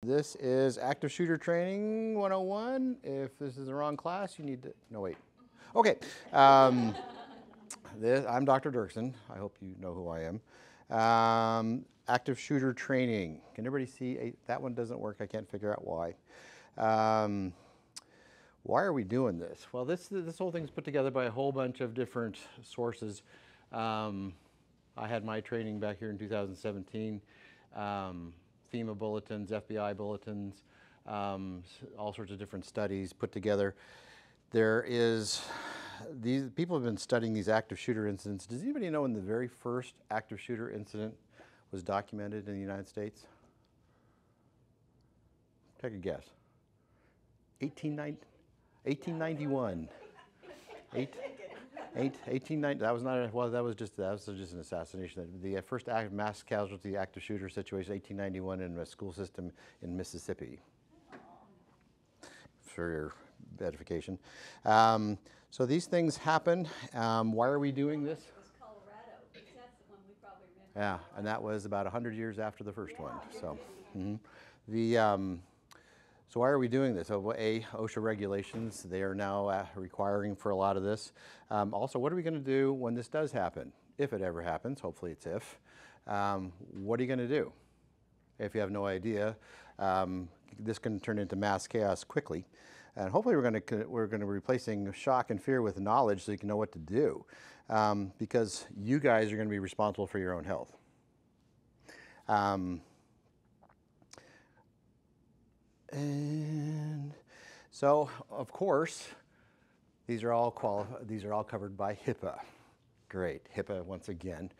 This is Active Shooter Training 101. If this is the wrong class, you need to, no wait. Okay, I'm Dr. Dirksen. I hope you know who I am. Active Shooter Training. Can everybody see? That one doesn't work. I can't figure out why. Why are we doing this? Well, this whole thing's put together by a whole bunch of different sources. I had my training back here in 2017. FEMA bulletins, FBI bulletins, all sorts of different studies put together. These people have been studying these active shooter incidents. Does anybody know when the very first active shooter incident was documented in the United States? Take a guess. 1891. 1890. That was not. Well, that was just an assassination. The first mass casualty active shooter situation, 1891, in a school system in Mississippi. For your edification. So these things happen. Why are we doing this? It was Colorado. That's the one we probably remember. Yeah, and that was about 100 years after the first one. So, So why are we doing this? So OSHA regulations, they are now requiring for a lot of this. Also, what are we going to do when this does happen? If it ever happens, hopefully it's if. What are you going to do? If you have no idea, this can turn into mass chaos quickly. And hopefully we're going to be replacing shock and fear with knowledge so you can know what to do. Because you guys are going to be responsible for your own health. And so, of course, these are all covered by HIPAA. Great, HIPAA once again,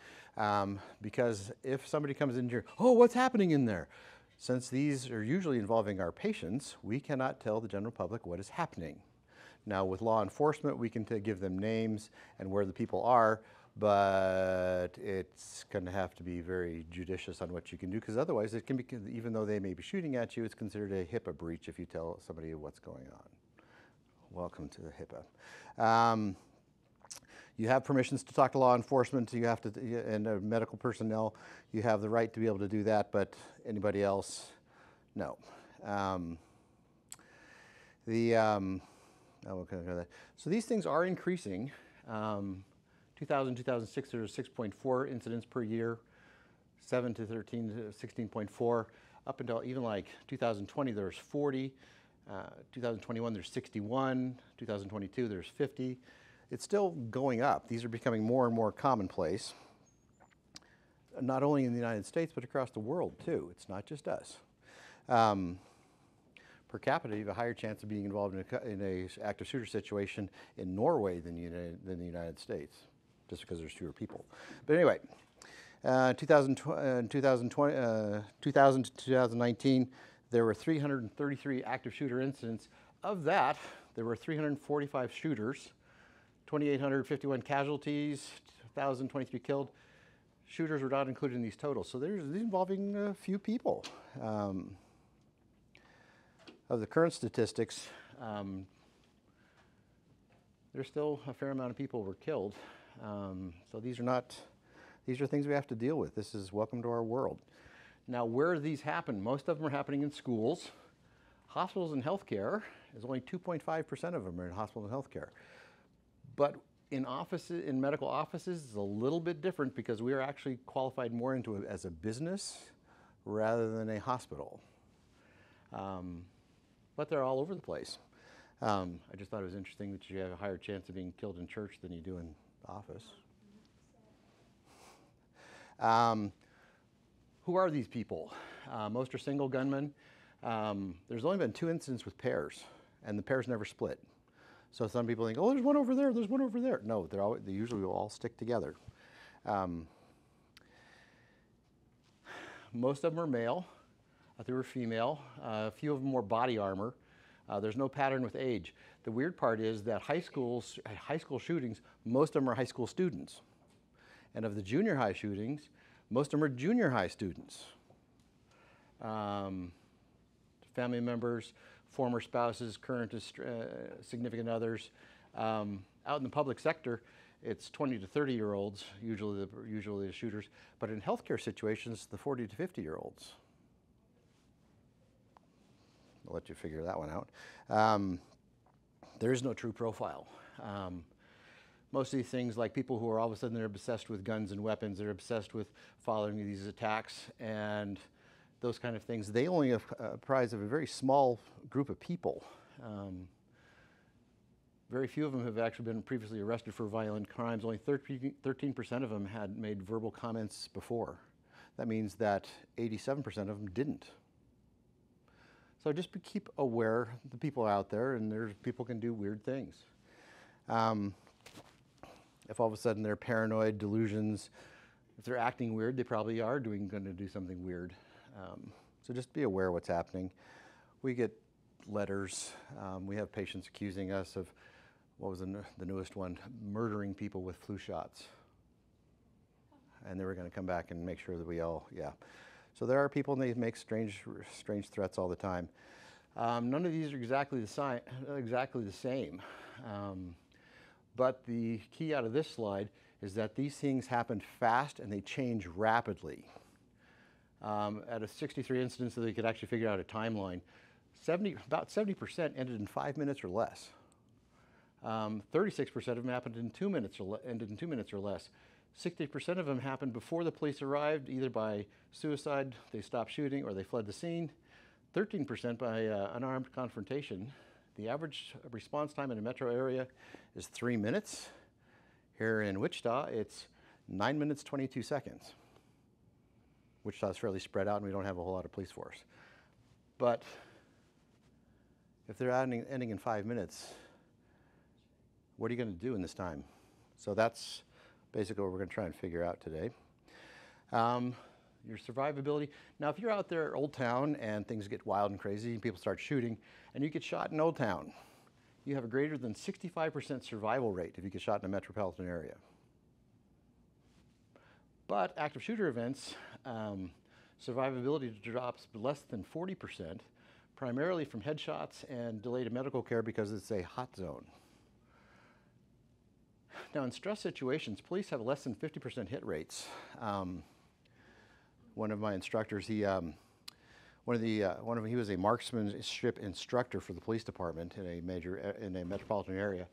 because if somebody comes in here, oh, what's happening in there? Since these are usually involving our patients, we cannot tell the general public what is happening. Now, with law enforcement, we can give them names and where the people are, but it's going to have to be very judicious on what you can do, because otherwise it can be, even though they may be shooting at you, it's considered a HIPAA breach if you tell somebody what's going on. Welcome to the HIPAA. You have permissions to talk to law enforcement, you have to, and medical personnel, you have the right to be able to do that, but anybody else, no. So these things are increasing. 2000, 2006, there was 6.4 incidents per year, 7 to 13 to 16.4, up until even like 2020, there's 40, 2021, there's 61, 2022, there's 50. It's still going up. These are becoming more and more commonplace, not only in the United States, but across the world too. It's not just us. Per capita, you have a higher chance of being involved in a active shooter situation in Norway than the United States, just because there's fewer people. But anyway, 2000 to 2019, there were 333 active shooter incidents. Of that, there were 345 shooters, 2,851 casualties, 1,023 killed. Shooters were not included in these totals. So these involving a few people. Of the current statistics, there's still a fair amount of people were killed. So these are things we have to deal with. This is welcome to our world. Now, where do these happen? Most of them are happening in schools. Hospitals and healthcare, is only 2.5% of them are in hospitals and healthcare. But in medical offices, it's a little bit different because we are actually qualified more into it as a business rather than a hospital. But they're all over the place. I just thought it was interesting that you have a higher chance of being killed in church than you do in the office. Who are these people? Most are single gunmen. There's only been 2 incidents with pairs, and the pairs never split. So some people think, oh, there's one over there, there's one over there. No, they usually will all stick together. Most of them are male. They were female. A few of them wore body armor. There's no pattern with age. The weird part is that high school shootings, most of them are high school students. And of the junior high shootings, most of them are junior high students. Family members, former spouses, current significant others. Out in the public sector, it's 20 to 30-year-olds, usually the shooters. But in healthcare situations, the 40 to 50-year-olds. I'll let you figure that one out. There is no true profile. Most of these things, like people who are all of a sudden they're obsessed with guns and weapons, they're obsessed with following these attacks and those kind of things, they only apprise of a very small group of people. Very few of them have actually been previously arrested for violent crimes. Only 13% of them had made verbal comments before. That means that 87% of them didn't. So just keep aware of the people out there, and people can do weird things. If all of a sudden they're paranoid, delusions, if they're acting weird, they probably are going to do something weird. So just be aware of what's happening. We get letters. We have patients accusing us of, what was the newest one, murdering people with flu shots. And they were going to come back and make sure that we all, yeah. So there are people, and they make strange threats all the time. None of these are exactly the same. But the key out of this slide is that these things happen fast and they change rapidly. At a 63 incidents that they could actually figure out a timeline, about 70% ended in 5 minutes or less. 36% of them happened in 2 minutes ended in 2 minutes or less. 60% of them happened before the police arrived, either by suicide, they stopped shooting, or they fled the scene. 13% by unarmed confrontation. The average response time in a metro area is 3 minutes. Here in Wichita, it's 9 minutes, 22 seconds. Wichita is fairly spread out, and we don't have a whole lot of police force. But if they're ending in 5 minutes, what are you going to do in this time? So that's basically what we're going to try and figure out today. Your survivability. Now, if you're out there at Old Town and things get wild and crazy and people start shooting and you get shot in Old Town, you have a greater than 65% survival rate if you get shot in a metropolitan area. But active shooter events, survivability drops less than 40%, primarily from headshots and delayed medical care because it's a hot zone. Now, in stress situations, police have less than 50% hit rates. One of my instructors, he was a marksmanship instructor for the police department in a metropolitan area,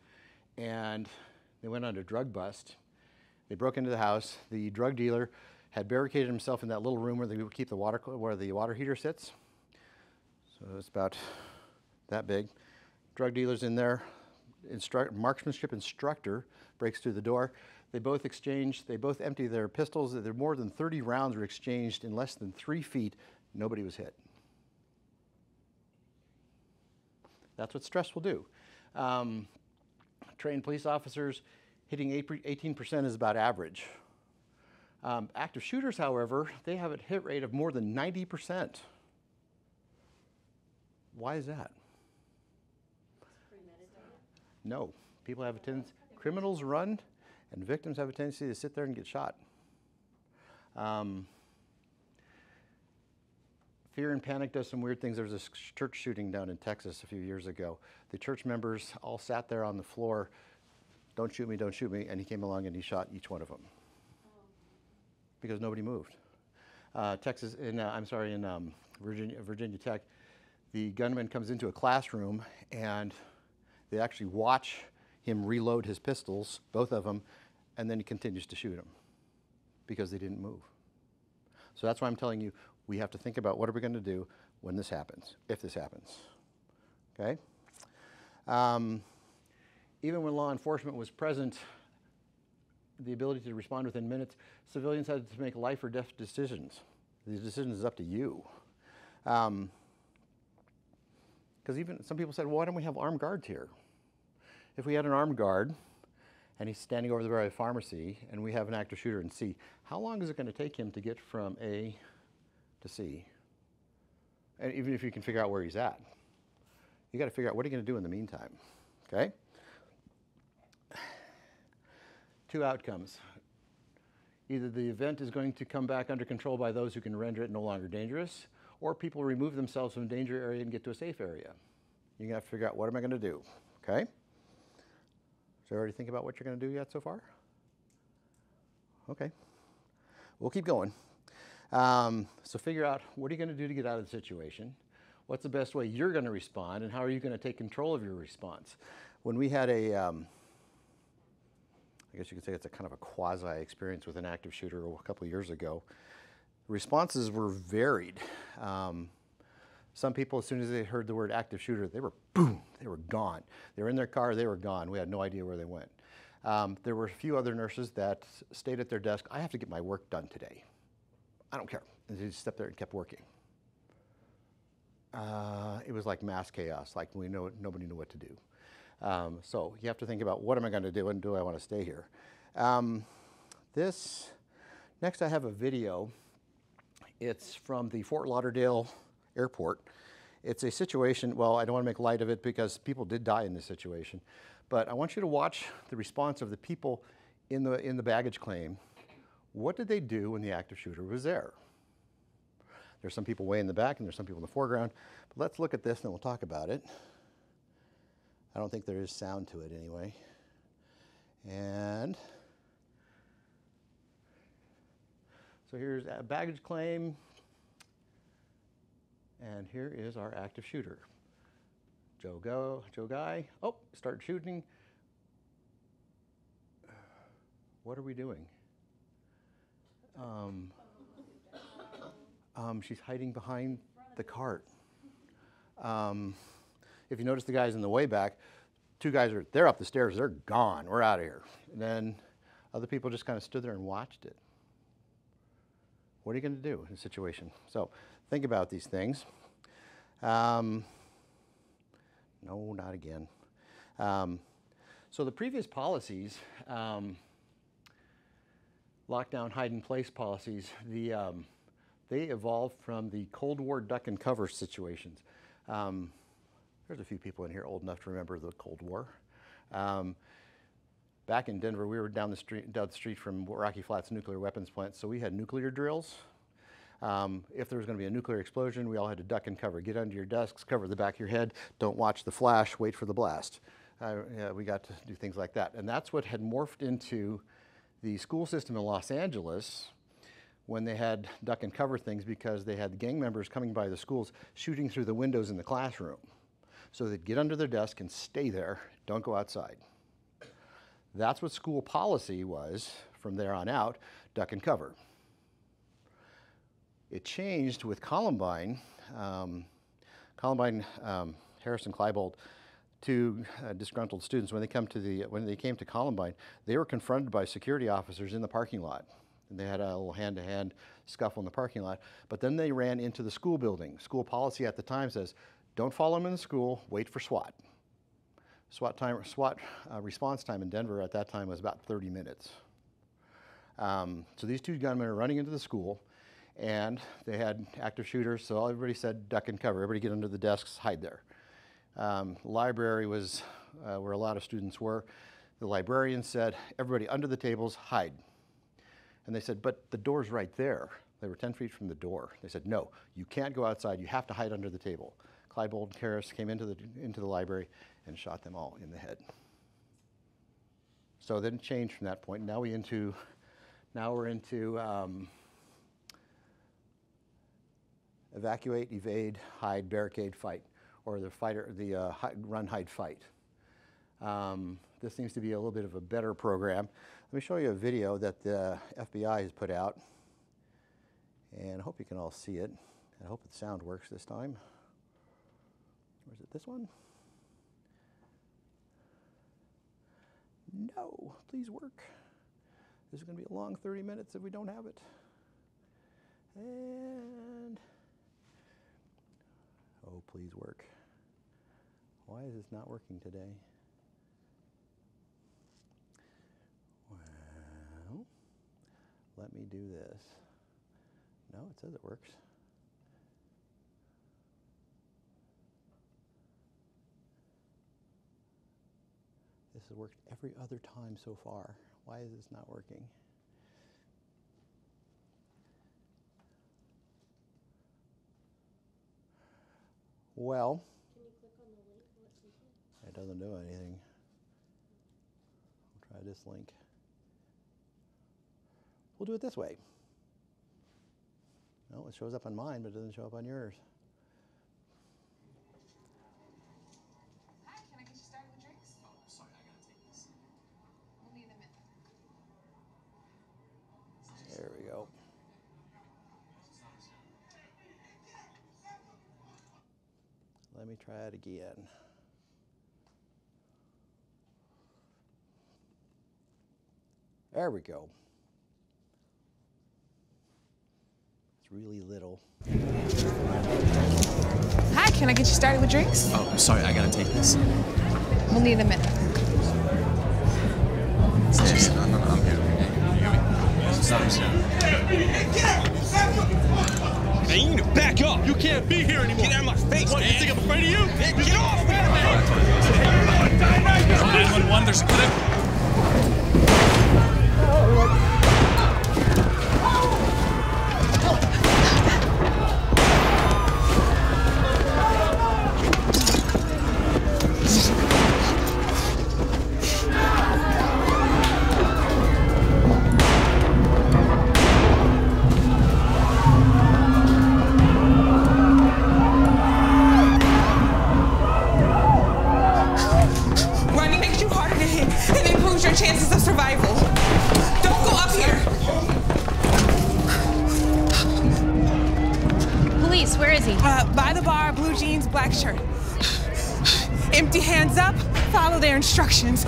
and they went on a drug bust. They broke into the house. The drug dealer had barricaded himself in that little room where they would keep where the water heater sits. So it's about that big. Drug dealer's in there. Marksmanship instructor breaks through the door. They both empty their pistols. There more than 30 rounds were exchanged in less than 3 feet. Nobody was hit. That's what stress will do. Trained police officers, hitting 18% is about average. Active shooters, however, they have a hit rate of more than 90%. Why is that? No. People have a tendency, criminals run, and victims have a tendency to sit there and get shot. Fear and panic does some weird things. There was a church shooting down in Texas a few years ago. The church members all sat there on the floor, don't shoot me, and he came along and he shot each one of them. Because nobody moved. In Virginia Tech, the gunman comes into a classroom and they actually watch him reload his pistols, both of them, and then he continues to shoot them because they didn't move. So that's why I'm telling you, we have to think about what are we going to do when this happens, if this happens, okay? Even when law enforcement was present, the ability to respond within minutes, civilians had to make life or death decisions. These decisions is up to you. Because even some people said, well, why don't we have armed guards here? If we had an armed guard and he's standing over there by a pharmacy and we have an active shooter in C, how long is it going to take him to get from A to C? And even if you can figure out where he's at, you got to figure out what are you going to do in the meantime, okay? 2 outcomes. Either the event is going to come back under control by those who can render it no longer dangerous, or people remove themselves from a danger area and get to a safe area. You're going to have to figure out, what am I going to do, okay? So you already think about what you're going to do yet so far? Okay. We'll keep going. So figure out, what are you going to do to get out of the situation? What's the best way you're going to respond, and how are you going to take control of your response? When we had I guess you could say it's a kind of a quasi experience with an active shooter a couple of years ago, responses were varied. Some people, as soon as they heard the word active shooter, they were boom, they were gone. They were in their car, they were gone. We had no idea where they went. There were a few other nurses that stayed at their desk. I have to get my work done today. I don't care. And they just stepped there and kept working. It was like mass chaos, like nobody knew what to do. So you have to think about, what am I going to do, and do I want to stay here? Next I have a video. It's from the Fort Lauderdale airport. It's a situation, well, I don't want to make light of it because people did die in this situation, but I want you to watch the response of the people in the baggage claim. What did they do when the active shooter was there? There's some people way in the back and there's some people in the foreground, but let's look at this and then we'll talk about it. I don't think there is sound to it anyway. And so here's a baggage claim. And here is our active shooter. Joe Guy. Oh, start shooting. What are we doing? She's hiding behind the cart. If you notice the guys in the way back, two guys they're up the stairs, they're gone, we're out of here. And then other people just kind of stood there and watched it. What are you going to do in a situation? So think about these things. No, not again. So the previous policies, lockdown, hide in place policies, they evolved from the Cold War duck and cover situations. There's a few people in here old enough to remember the Cold War. Back in Denver, we were down the street from Rocky Flats nuclear weapons plant, so we had nuclear drills. If there was going to be a nuclear explosion, we all had to duck and cover. Get under your desks, cover the back of your head, don't watch the flash, wait for the blast. Yeah, we got to do things like that. And that's what had morphed into the school system in Los Angeles when they had duck and cover things, because they had gang members coming by the schools shooting through the windows in the classroom. So they'd get under their desk and stay there, don't go outside. That's what school policy was from there on out, duck and cover. It changed with Columbine. Harrison Klebold, two disgruntled students, when they came to Columbine, they were confronted by security officers in the parking lot. And they had a little hand-to-hand scuffle in the parking lot, but then they ran into the school building. School policy at the time says, don't follow them in the school, wait for SWAT. SWAT response time in Denver at that time was about 30 minutes. So these two gunmen are running into the school, and they had active shooters, so everybody said duck and cover. Everybody get under the desks, hide there. Library was where a lot of students were. The librarian said, everybody under the tables, hide. And they said, but the door's right there. They were 10 feet from the door. They said, no, you can't go outside. You have to hide under the table. Klebold and Karras came into the library and shot them all in the head. So then it changed from that point. Now we're into evacuate, evade, hide, barricade, fight, or the run, hide, fight. This seems to be a little bit of a better program. Let me show you a video that the FBI has put out, and I hope you can all see it. I hope the sound works this time. Or is it this one? No, please work. This is going to be a long 30 minutes if we don't have it. And, oh, please work. Why is this not working today? Well, let me do this. No, it says it works. This has worked every other time so far. Why is this not working? Well, Can you click on the link? it doesn't do anything. We'll try this link. We'll do it this way. No, it shows up on mine, but it doesn't show up on yours. let me try it again. There we go. It's really little. Hi, can I get you started with drinks? Oh, sorry, I gotta take this. We'll need a minute. No, I'm here. Hey, you need to back up. You can't be here anymore. Get out of my face, what, man. You think I'm afraid of you? Man, get off, man. 911, there's a clip. Chances of survival. Don't go up here. Police, where is he? By the bar, blue jeans, black shirt. Empty hands up, follow their instructions.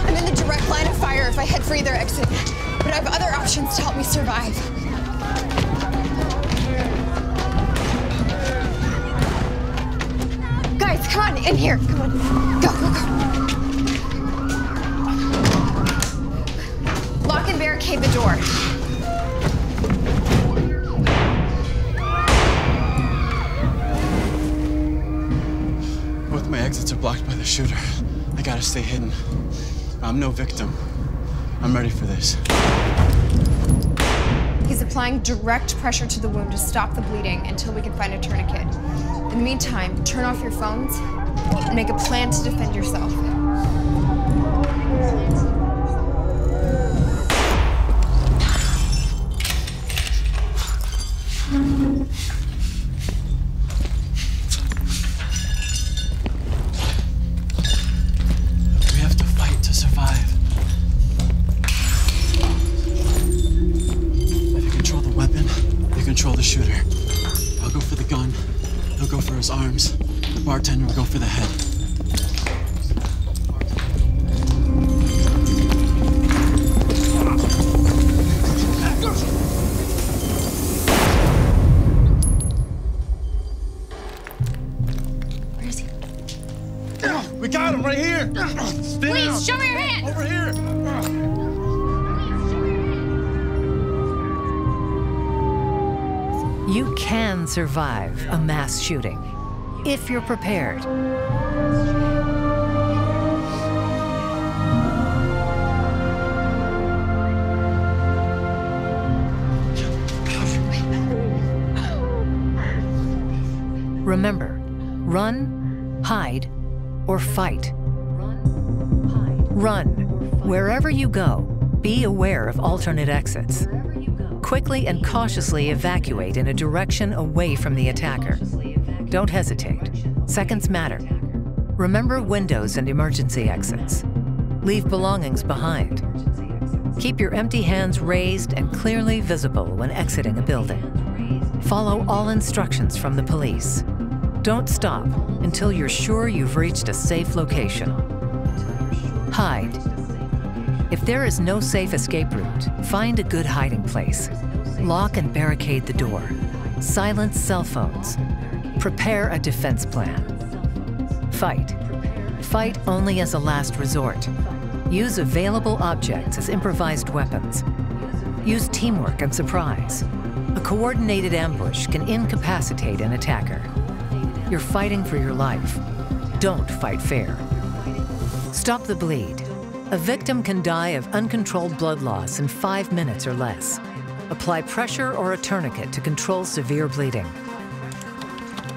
I'm in the direct line of fire if I head for either exit, but I have other options to help me survive. Guys, come on, in here. Come on. Go, go, go. Lock and barricade the door. Both my exits are blocked by the shooter. I gotta stay hidden. I'm no victim. I'm ready for this. He's applying direct pressure to the wound to stop the bleeding until we can find a tourniquet. In the meantime, turn off your phones and make a plan to defend yourself. We have to fight to survive. If you control the weapon, you control the shooter. I'll go for the gun. He'll go for his arms. The bartender will go for the head. Where is he? We got him right here. Please, show me your hand. Over here. You can survive a mass shooting if you're prepared. Remember, run, hide, or fight. Run. Wherever you go, be aware of alternate exits. Quickly and cautiously evacuate in a direction away from the attacker. Don't hesitate. Seconds matter. Remember windows and emergency exits. Leave belongings behind. Keep your empty hands raised and clearly visible when exiting a building. Follow all instructions from the police. Don't stop until you're sure you've reached a safe location. Hide. If there is no safe escape route, find a good hiding place. Lock and barricade the door. Silence cell phones. Prepare a defense plan. Fight. Fight only as a last resort. Use available objects as improvised weapons. Use teamwork and surprise. A coordinated ambush can incapacitate an attacker. You're fighting for your life. Don't fight fair. Stop the bleed. A victim can die of uncontrolled blood loss in 5 minutes or less. Apply pressure or a tourniquet to control severe bleeding.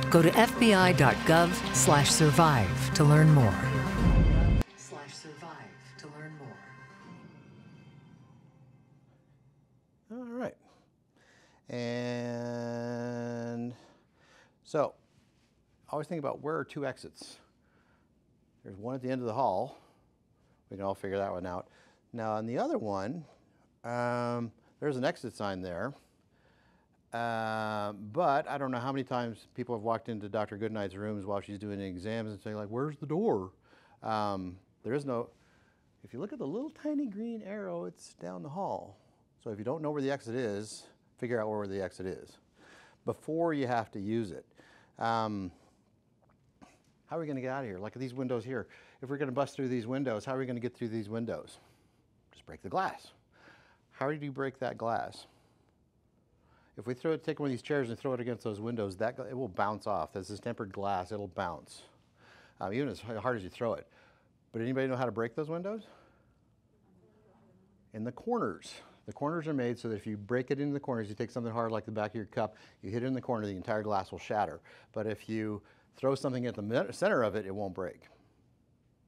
Go to fbi.gov/survive to learn more. All right. And so, always think about where are two exits. There's one at the end of the hall. We can all figure that one out. Now, on the other one, there's an exit sign there. But I don't know how many times people have walked into Dr. Goodnight's rooms while she's doing exams and saying like, where's the door? There is no, if you look at the little tiny green arrow, it's down the hall. So if you don't know where the exit is, figure out where the exit is before you have to use it. How are we going to get out of here? Like these windows here. If we're going to bust through these windows, how are we going to get through these windows? Just break the glass. How do you break that glass? If we take one of these chairs and throw it against those windows, it will bounce off. This is tempered glass, it'll bounce. Even as hard as you throw it. But anybody know how to break those windows? In the corners. The corners are made so that if you break it into the corners, you take something hard like the back of your cup, you hit it in the corner, the entire glass will shatter. But if you throw something at the center of it, it won't break.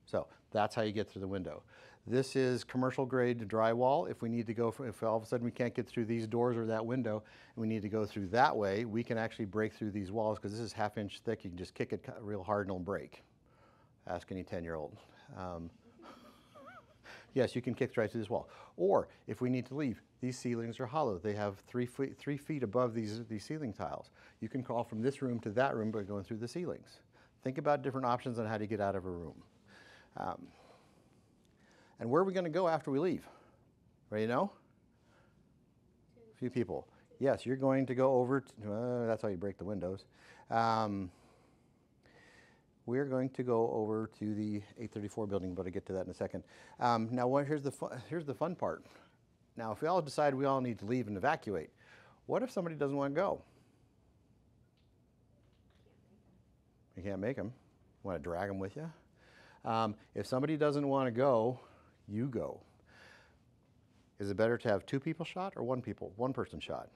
So that's how you get through the window. This is commercial grade drywall. If we need to go, if all of a sudden we can't get through these doors or that window, and we need to go through that way, we can actually break through these walls because this is 1/2 inch thick. You can just kick it real hard and it'll break. Ask any 10-year-old. Yes, you can kick right through this wall. Or if we need to leave, these ceilings are hollow. They have 3 feet above these ceiling tiles. You can crawl from this room to that room by going through the ceilings. Think about different options on how to get out of a room. And where are we going to go after we leave? Ready to know? A few people. Yes, you're going to go over to, that's how you break the windows. We're going to go over to the 834 building, but I'll get to that in a second. Now, here's the fun part. Now, if we all decide we all need to leave and evacuate, what if somebody doesn't want to go? You can't make them. You want to drag them with you? If somebody doesn't want to go, you go. Is it better to have 2 people shot or 1 person shot?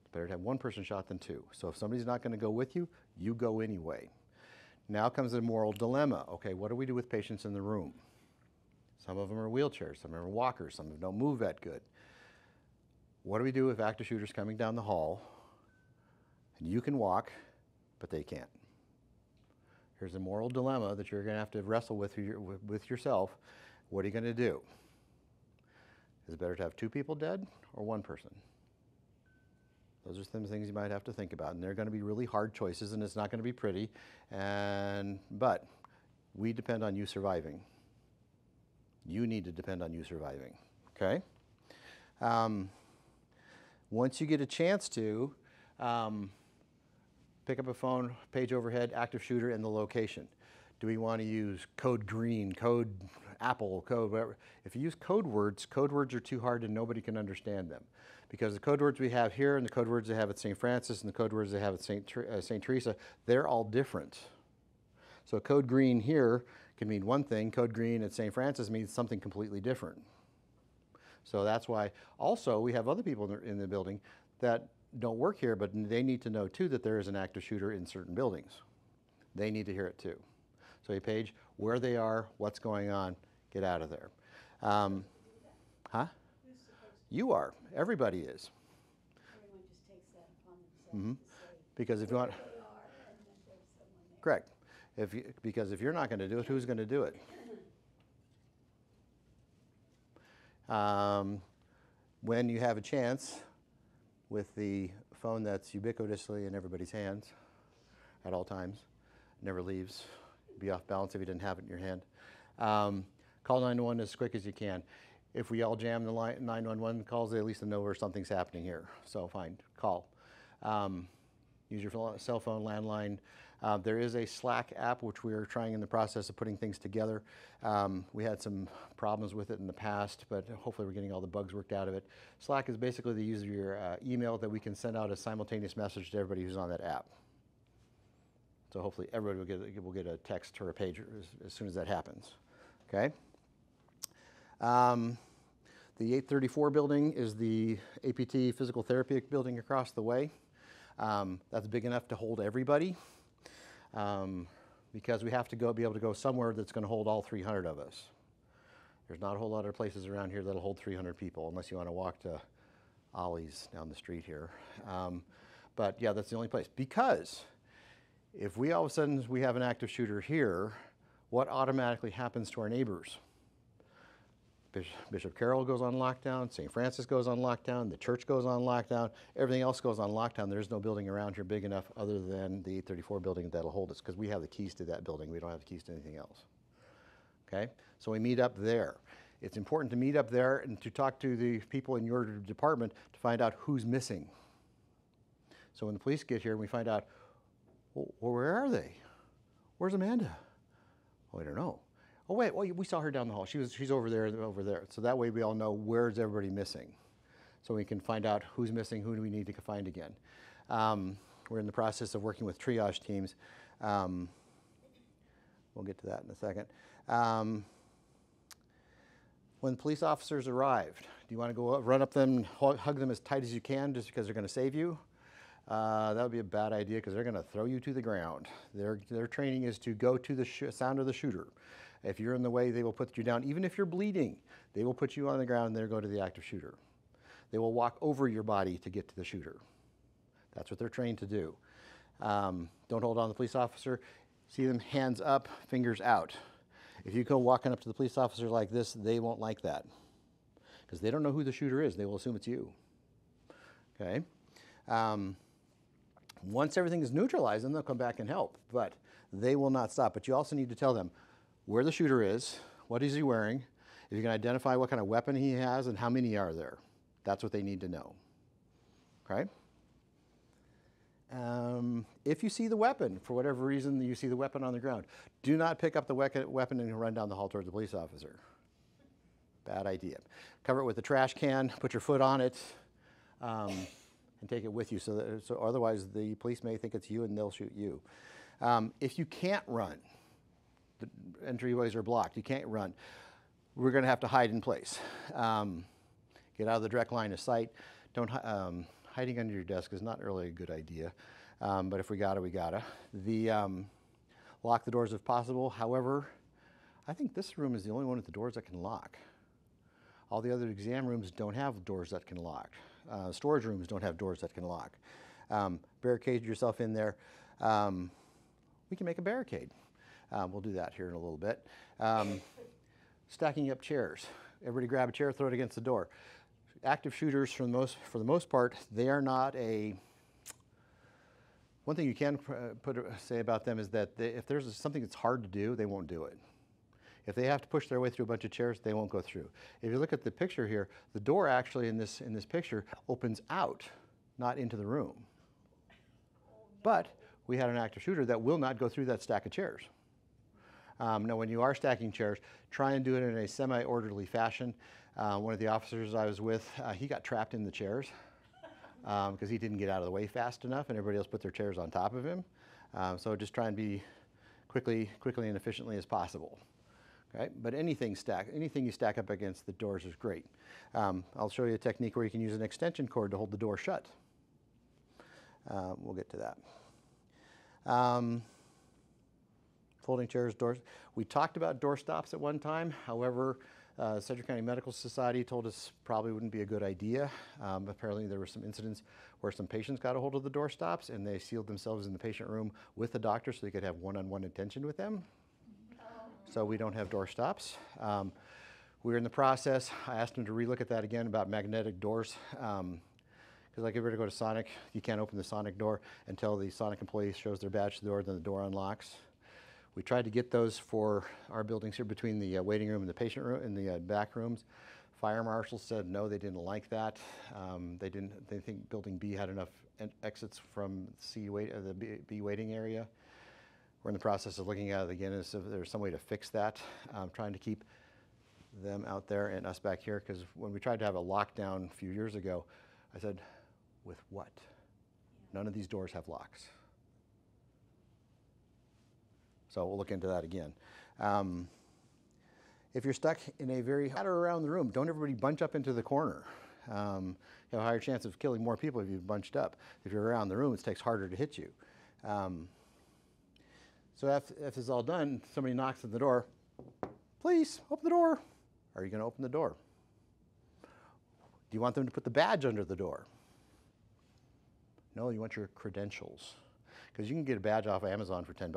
It's better to have 1 person shot than 2. So if somebody's not going to go with you, you go anyway. Now comes the moral dilemma. Okay, what do we do with patients in the room? Some of them are wheelchairs, some of them are walkers, some of them don't move that good. What do we do if active shooters coming down the hall and you can walk, but they can't? Here's a moral dilemma that you're going to have to wrestle with yourself. What are you going to do? Is it better to have 2 people dead or 1 person? Those are some things you might have to think about, and they're going to be really hard choices, and it's not going to be pretty. But we depend on you surviving. You need to depend on you surviving. Okay. Once you get a chance to, pick up a phone, page overhead, active shooter, and the location. Do we want to use code green, code apple, code whatever? If you use code words are too hard and nobody can understand them. Because the code words we have here and the code words they have at St. Francis and the code words they have at St. Teresa, they're all different. So code green here can mean one thing, code green at St. Francis means something completely different. So that's why also we have other people in the building that don't work here, but they need to know too that there is an active shooter in certain buildings. They need to hear it too. So you page where they are, what's going on, get out of there. Huh? You are. Everybody is. Everyone just takes that upon themselves to say Because if you want, who they are, and then there's someone there. correct. Because if you're not going to do it, who's going to do it? When you have a chance, with the phone that's ubiquitously in everybody's hands at all times, never leaves, be off balance if you didn't have it in your hand. Call 911 as quick as you can. If we all jam the 911 calls, they at least know where something's happening here. So fine, call. Use your cell phone, landline. There is a Slack app, which we are trying in the process of putting things together. We had some problems with it in the past, but hopefully we're getting all the bugs worked out of it. Slack is basically the use of your email that we can send out a simultaneous message to everybody who's on that app. So hopefully everybody will get a text or a page as soon as that happens. Okay. The 834 building is the APT physical therapy building across the way. That's big enough to hold everybody because we have to be able to go somewhere that's going to hold all 300 of us. There's not a whole lot of places around here that'll hold 300 people unless you want to walk to Ollie's down the street here. But yeah, that's the only place. Because if we all of a sudden we have an active shooter here, what automatically happens to our neighbors? Bishop Carroll goes on lockdown, St. Francis goes on lockdown, the church goes on lockdown, everything else goes on lockdown. There's no building around here big enough other than the 834 building that'll hold us, because we have the keys to that building. We don't have the keys to anything else. Okay, so we meet up there. It's important to meet up there and to talk to the people in your department to find out who's missing. So when the police get here and we find out, well, where are they? Where's Amanda? Oh, I don't know. Oh wait, well, we saw her down the hall. She's over there, over there. So that way we all know where's everybody missing. So we can find out who's missing, who do we need to find again. We're in the process of working with triage teams. We'll get to that in a second. When police officers arrived, do you want to go run up them and hug them as tight as you can just because they're going to save you? That would be a bad idea because they're going to throw you to the ground. Their training is to go to the sound of the shooter. If you're in the way, they will put you down. Even if you're bleeding, they will put you on the ground and they'll go to the active shooter. They will walk over your body to get to the shooter. That's what they're trained to do. Don't hold on to the police officer. See them hands up, fingers out. If you go walking up to the police officer like this, they won't like that because they don't know who the shooter is. They will assume it's you. Okay? Once everything is neutralized, then they'll come back and help, but they will not stop. But you also need to tell them where the shooter is, what is he wearing, if you can identify what kind of weapon he has and how many are there. That's what they need to know. Okay? If you see the weapon, for whatever reason you see the weapon on the ground, do not pick up the weapon and run down the hall towards the police officer. Bad idea. Cover it with a trash can, put your foot on it, and take it with you. So otherwise the police may think it's you and they'll shoot you. If you can't run, the entryways are blocked, you can't run, we're going to have to hide in place. Get out of the direct line of sight. Hiding under your desk is not really a good idea, but if we gotta, we gotta. Lock the doors if possible. However, I think this room is the only one with the doors that can lock. All the other exam rooms don't have doors that can lock. Storage rooms don't have doors that can lock. Barricade yourself in there. We can make a barricade. We'll do that here in a little bit. Stacking up chairs. Everybody grab a chair, throw it against the door. Active shooters, for the most part, they are not a. One thing you can say about them is that if there's something that's hard to do, they won't do it. If they have to push their way through a bunch of chairs, they won't go through. If you look at the picture here, the door actually in this picture opens out, not into the room. But we had an active shooter that will not go through that stack of chairs. Now, when you are stacking chairs, try and do it in a semi-orderly fashion. One of the officers I was with, he got trapped in the chairs because he didn't get out of the way fast enough, and everybody else put their chairs on top of him. So just try and be quickly and efficiently as possible. Okay? But anything you stack up against the doors is great. I'll show you a technique where you can use an extension cord to hold the door shut. We'll get to that. Folding chairs, doors. We talked about door stops at one time. However, Sedgwick County Medical Society told us probably wouldn't be a good idea. Apparently there were some incidents where some patients got a hold of the door stops and they sealed themselves in the patient room with the doctor so they could have one-on-one attention with them. So we don't have door stops. We're in the process. I asked them to relook at that again about magnetic doors. Because like if you were to go to Sonic, you can't open the Sonic door until the Sonic employee shows their badge to the door, then the door unlocks. We tried to get those for our buildings here between the waiting room and the patient room and the back rooms. Fire marshals said no, they didn't like that. They think building B had enough exits from the B waiting area. We're in the process of looking at it again as if there's some way to fix that. Trying to keep them out there and us back here, because when we tried to have a lockdown a few years ago, I said, with what? None of these doors have locks. So we'll look into that again. If you're stuck in a very hot or around the room, don't everybody bunch up into the corner. You have a higher chance of killing more people if you've bunched up. If you're around the room, it takes harder to hit you. So if this is all done, somebody knocks at the door, please open the door. Are you going to open the door? Do you want them to put the badge under the door? No, you want your credentials. Because you can get a badge off of Amazon for $10.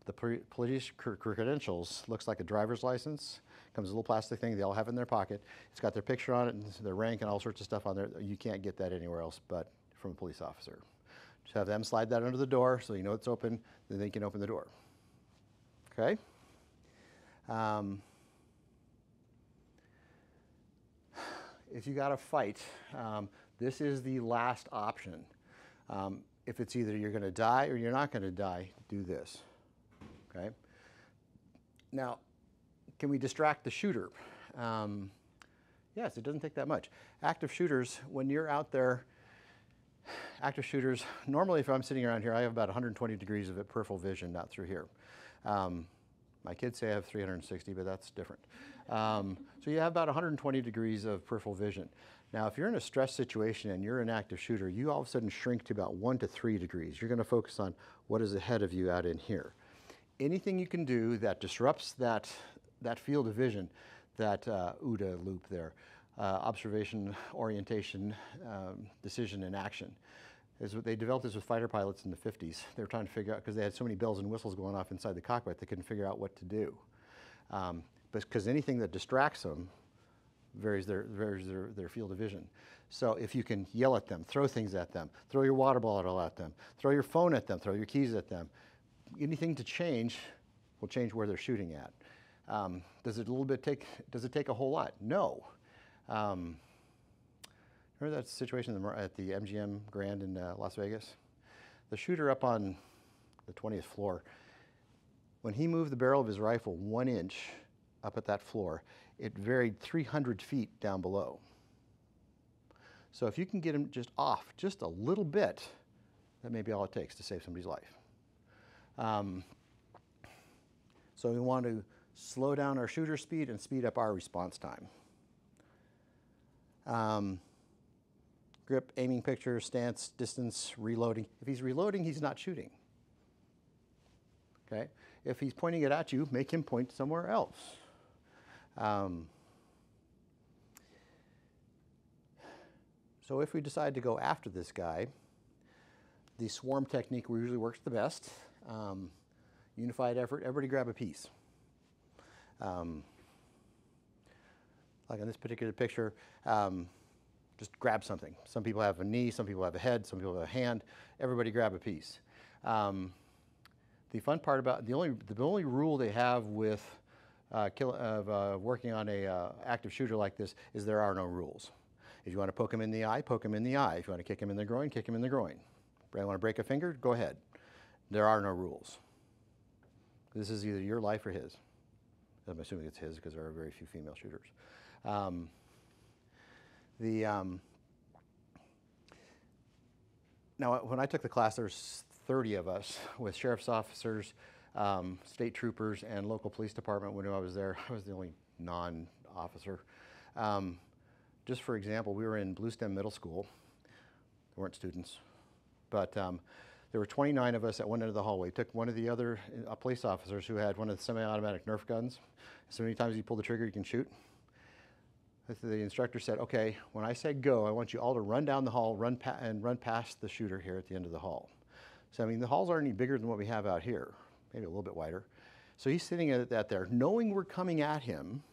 The police credentials looks like a driver's license, Comes a little plastic thing they all have in their pocket. It's got their picture on it and their rank and all sorts of stuff on there. You can't get that anywhere else but from a police officer. Just have them slide that under the door so you know it's open, then they can open the door. Okay? If you got a fight, this is the last option. If it's either you're going to die or you're not going to die, do this. Okay? Now, can we distract the shooter? Yes, it doesn't take that much. Active shooters, when you're out there, active shooters, normally if I'm sitting around here, I have about 120 degrees of peripheral vision out through here. My kids say I have 360, but that's different. So you have about 120 degrees of peripheral vision. Now, if you're in a stress situation and you're an active shooter, you all of a sudden shrink to about 1 to 3 degrees. You're going to focus on what is ahead of you out in here. Anything you can do that disrupts that field of vision, that OODA loop there, observation, orientation, decision, and action. They developed this with fighter pilots in the 50s. They were trying to figure out, because they had so many bells and whistles going off inside the cockpit, they couldn't figure out what to do. Because anything that distracts them varies their field of vision. So if you can yell at them, throw things at them, throw your water bottle at them, throw your phone at them, throw your keys at them, anything to change will change where they're shooting at. Does it take a whole lot? No. Remember that situation at the MGM Grand in Las Vegas? The shooter up on the 20th floor, when he moved the barrel of his rifle 1 inch up at that floor, it varied 300 feet down below. So if you can get him just off just a little bit, that may be all it takes to save somebody's life. So we want to slow down our shooter speed and speed up our response time. Grip, aiming picture, stance, distance, reloading. If he's reloading, he's not shooting. Okay? If he's pointing it at you, make him point somewhere else. So if we decide to go after this guy, the swarm technique usually works the best. Unified effort, everybody grab a piece. Like in this particular picture, just grab something. Some people have a knee, some people have a head, some people have a hand. Everybody grab a piece. The fun part about the only rule they have with working on a active shooter like this is there are no rules. If you want to poke him in the eye, poke him in the eye. If you want to kick him in the groin, kick him in the groin. If you want to break a finger, go ahead. There are no rules. This is either your life or his. I'm assuming it's his because there are very few female shooters. Now, when I took the class, there's 30 of us with sheriff's officers, state troopers, and local police department. When I was there, I was the only non-officer. Just for example, we were in Blue Stem Middle School. There weren't students, but there were 29 of us at one end of the hallway. Took one of the other police officers who had one of the semi-automatic Nerf guns. So many times you pull the trigger, you can shoot. The instructor said, okay, when I say go, I want you all to run down the hall, run past the shooter here at the end of the hall. So I mean, the halls aren't any bigger than what we have out here, maybe a little bit wider. So he's sitting at that there, knowing we're coming at him.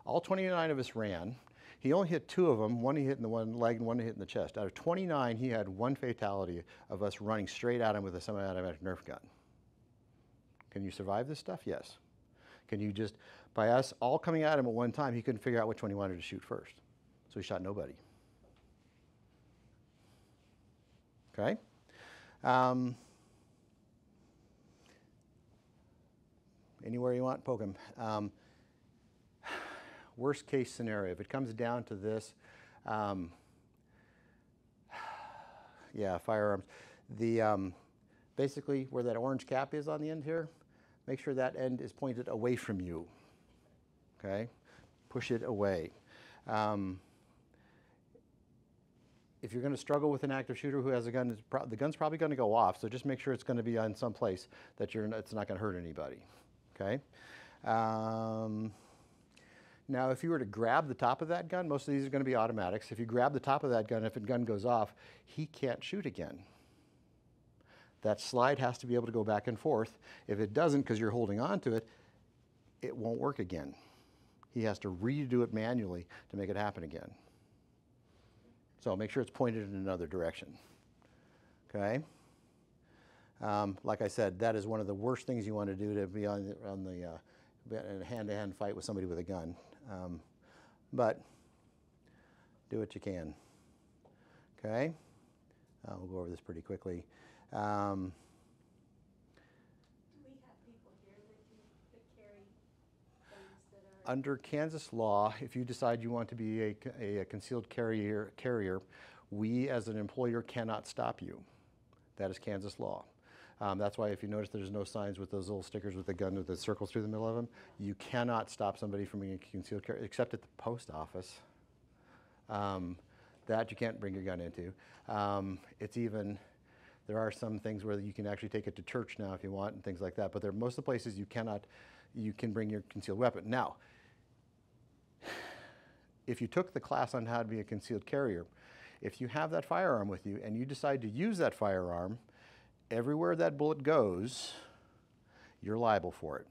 All 29 of us ran. He only hit 2 of them, one he hit in the one leg and one he hit in the chest. Out of 29, he had 1 fatality of us running straight at him with a semi-automatic Nerf gun. Can you survive this stuff? Yes. Can you just, by us all coming at him at one time, he couldn't figure out which one he wanted to shoot first. So he shot nobody. Okay? Anywhere you want, poke him. Worst case scenario, if it comes down to this, yeah, firearms. Basically where that orange cap is on the end here, make sure that end is pointed away from you, okay? Push it away. If you're going to struggle with an active shooter who has a gun, the gun's probably going to go off, so just make sure it's going to be on some place that it's not going to hurt anybody, okay? Now, if you were to grab the top of that gun, most of these are going to be automatics. If you grab the top of that gun, if the gun goes off, he can't shoot again. That slide has to be able to go back and forth. If it doesn't, because you're holding on to it, it won't work again. he has to redo it manually to make it happen again. So make sure it's pointed in another direction. Okay? Like I said, that is one of the worst things you want to do, to be in a hand-to-hand fight with somebody with a gun. But do what you can. Okay? We'll go over this pretty quickly. Do we have people here that carry guns that are? Under Kansas law, if you decide you want to be a concealed carrier, we as an employer cannot stop you. That is Kansas law. That's why if you notice there's no signs with those little stickers with the gun with the circles through the middle of them, you cannot stop somebody from being a concealed carrier, except at the post office. That you can't bring your gun into. There are some things where you can actually take it to church now if you want and things like that, but most of the places you can bring your concealed weapon. Now, if you took the class on how to be a concealed carrier, if you have that firearm with you and you decide to use that firearm, everywhere that bullet goes, you're liable for it.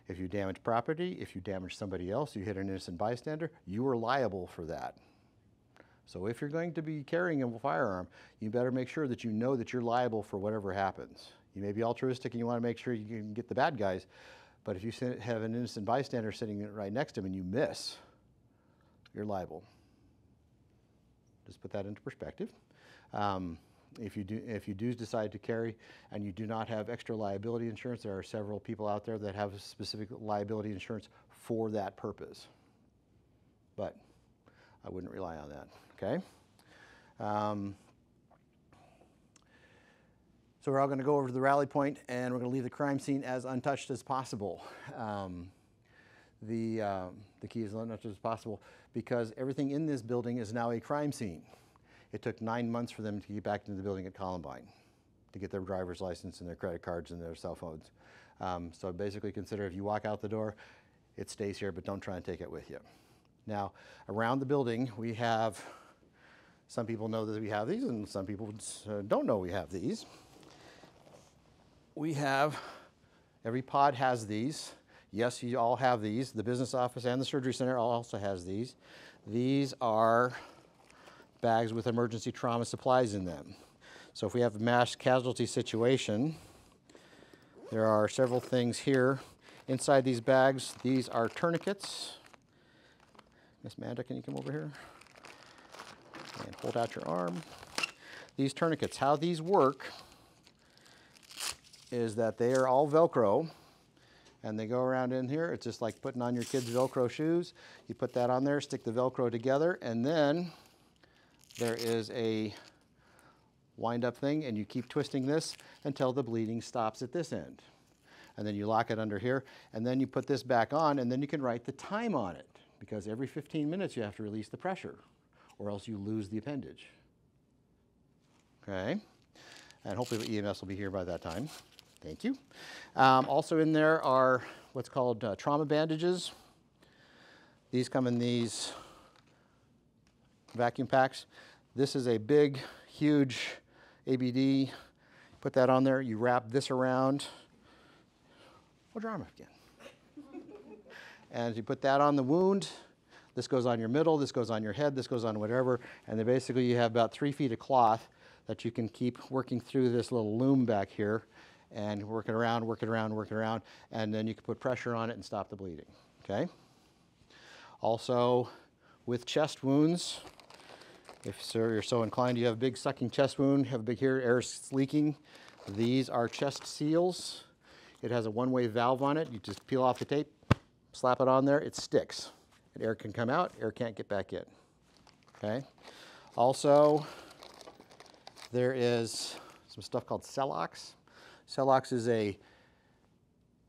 If you damage property, if you damage somebody else, you hit an innocent bystander, you are liable for that. So if you're going to be carrying a firearm, you better make sure that you know that you're liable for whatever happens. You may be altruistic and you want to make sure you can get the bad guys, but if you have an innocent bystander sitting right next to him and you miss, you're liable. Just put that into perspective. If you do decide to carry and you do not have extra liability insurance, there are several people out there that have specific liability insurance for that purpose. But I wouldn't rely on that, okay? So we're all going to go over to the rally point and we're going to leave the crime scene as untouched as possible. The key is as untouched as possible because everything in this building is now a crime scene. It took 9 months for them to get back into the building at Columbine to get their driver's license and their credit cards and their cell phones. So basically consider if you walk out the door, it stays here, but don't try and take it with you. Now, around the building, we have, some people know that we have these and some people don't know we have these. We have, every pod has these. Yes, you all have these. The business office and the surgery center also has these. These are bags with emergency trauma supplies in them. So if we have a mass casualty situation, there are several things here. Inside these bags, these are tourniquets. Miss Amanda, can you come over here? And hold out your arm. These tourniquets, how these work is that they are all Velcro and they go around in here. It's just like putting on your kids' Velcro shoes. You put that on there, stick the Velcro together, and then there is a wind-up thing, and you keep twisting this until the bleeding stops at this end. And then you lock it under here, and then you put this back on, and then you can write the time on it, because every 15 minutes you have to release the pressure, or else you lose the appendage. Okay? And hopefully the EMS will be here by that time. Thank you. Also in there are what's called trauma bandages. These come in these vacuum packs. This is a big, huge ABD. Put that on there. You wrap this around. Hold your arm up again. And you put that on the wound. This goes on your middle. This goes on your head. This goes on whatever. And then basically you have about 3 feet of cloth that you can keep working through this little loom back here and work it around, work it around, work it around. And then you can put pressure on it and stop the bleeding. Okay? Also, with chest wounds, if you're so inclined, you have a big sucking chest wound, have a big here, air's leaking. These are chest seals. It has a one-way valve on it. You just peel off the tape, slap it on there, it sticks. And air can come out, air can't get back in. Okay? Also, there is some stuff called Celox. Celox is a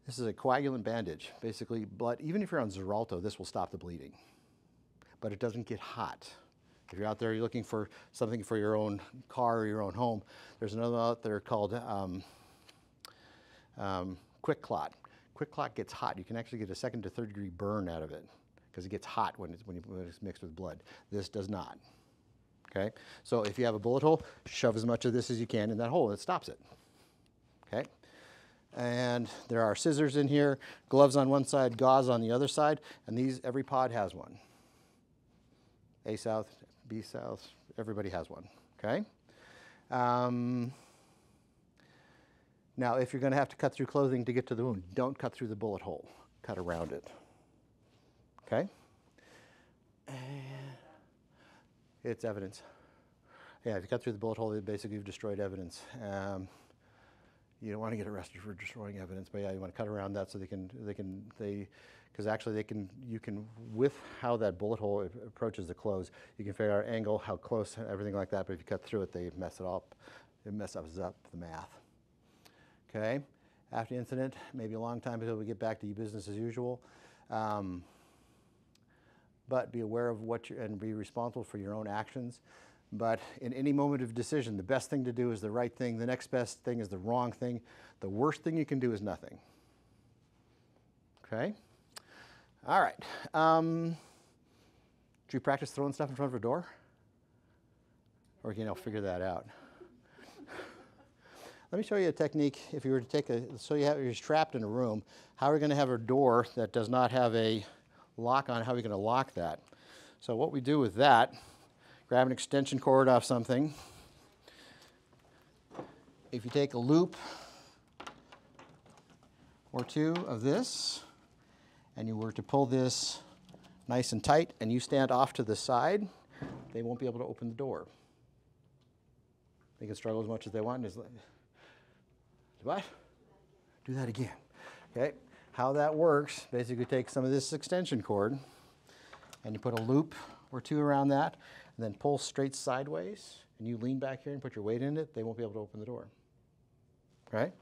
coagulant bandage. Basically, blood, even if you're on Xarelto, this will stop the bleeding. But it doesn't get hot. If you're out there, you're looking for something for your own car or your own home, there's another out there called Quick Clot. Quick Clot gets hot. You can actually get a 2nd to 3rd degree burn out of it because it gets hot when it's mixed with blood. This does not. Okay? So if you have a bullet hole, shove as much of this as you can in that hole. It stops it. Okay? And there are scissors in here, gloves on one side, gauze on the other side, and every pod has one. A South, B South, everybody has one, okay? Now, if you're going to have to cut through clothing to get to the wound, don't cut through the bullet hole. Cut around it, okay? It's evidence. Yeah, if you cut through the bullet hole, basically you've destroyed evidence. You don't want to get arrested for destroying evidence, but yeah, you want to cut around that so because actually you can, with how that bullet hole approaches the clothes, you can figure out angle, how close, everything like that, but if you cut through it, they mess it up. It messes up the math. Okay, after the incident, maybe a long time until we get back to business as usual. But be aware of and be responsible for your own actions. But in any moment of decision, the best thing to do is the right thing. The next best thing is the wrong thing. The worst thing you can do is nothing. Okay? All right. Do you practice throwing stuff in front of a door? Or can you figure that out? Let me show you a technique. If you were to take you're trapped in a room, how are we going to have a door that does not have a lock on? How are we going to lock that? So what we do with that, grab an extension cord off something. If you take a loop or two of this, and you were to pull this nice and tight, and you stand off to the side, they won't be able to open the door. They can struggle as much as they want. What? Do that again. Okay. How that works, basically take some of this extension cord, and you put a loop or two around that, and then pull straight sideways, and you lean back here and put your weight in it, they won't be able to open the door. Right?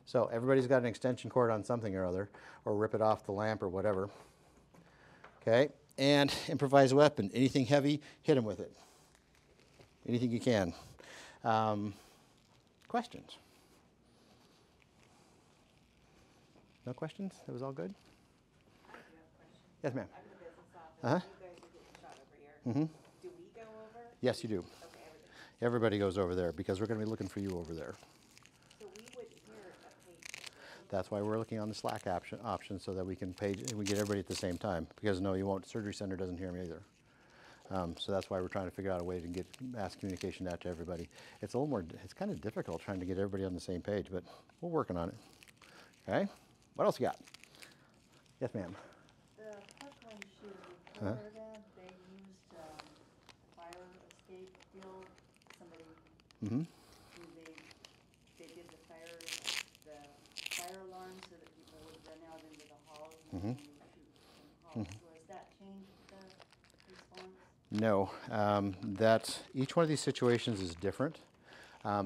So everybody's got an extension cord on something or other, or rip it off the lamp or whatever. Okay? And improvise a weapon. Anything heavy, hit them with it. Anything you can. Questions? No questions? That was all good? Yes, ma'am. I'm the business office. You guys are getting shot over here. Mm-hmm. Do we go over? Yes, you do. Okay, Everybody goes over there because we're going to be looking for you over there. So we wouldn't hear a page. That's why we're looking on the Slack option so that we can we get everybody at the same time. Because no, you won't. Surgery Center doesn't hear me either. So that's why we're trying to figure out a way to get mass communication out to everybody. It's a little more. It's kind of difficult trying to get everybody on the same page, but we're working on it. Okay. What else you got? Yes, ma'am. The Parkland shooting, Florida, they used fire escape field. Somebody Mm-hmm. who they did the fire alarm so that people would run out into the halls and Mm-hmm. shoot from halls. So has that changed the response? No. Each one of these situations is different.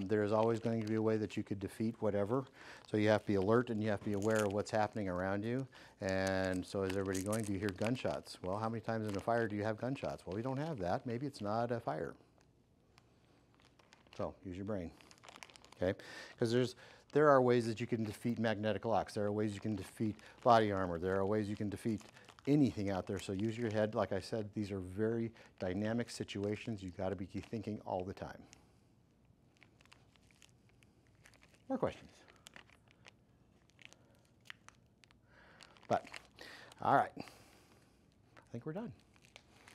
There is always going to be a way that you could defeat whatever. So you have to be alert and you have to be aware of what's happening around you. And so is everybody going? Do you hear gunshots? Well, how many times in a fire do you have gunshots? Well, we don't have that. Maybe it's not a fire. So use your brain. Okay? Because there are ways that you can defeat magnetic locks. There are ways you can defeat body armor. There are ways you can defeat anything out there. So use your head. Like I said, these are very dynamic situations. You've got to be thinking all the time. More questions? But, all right. I think we're done.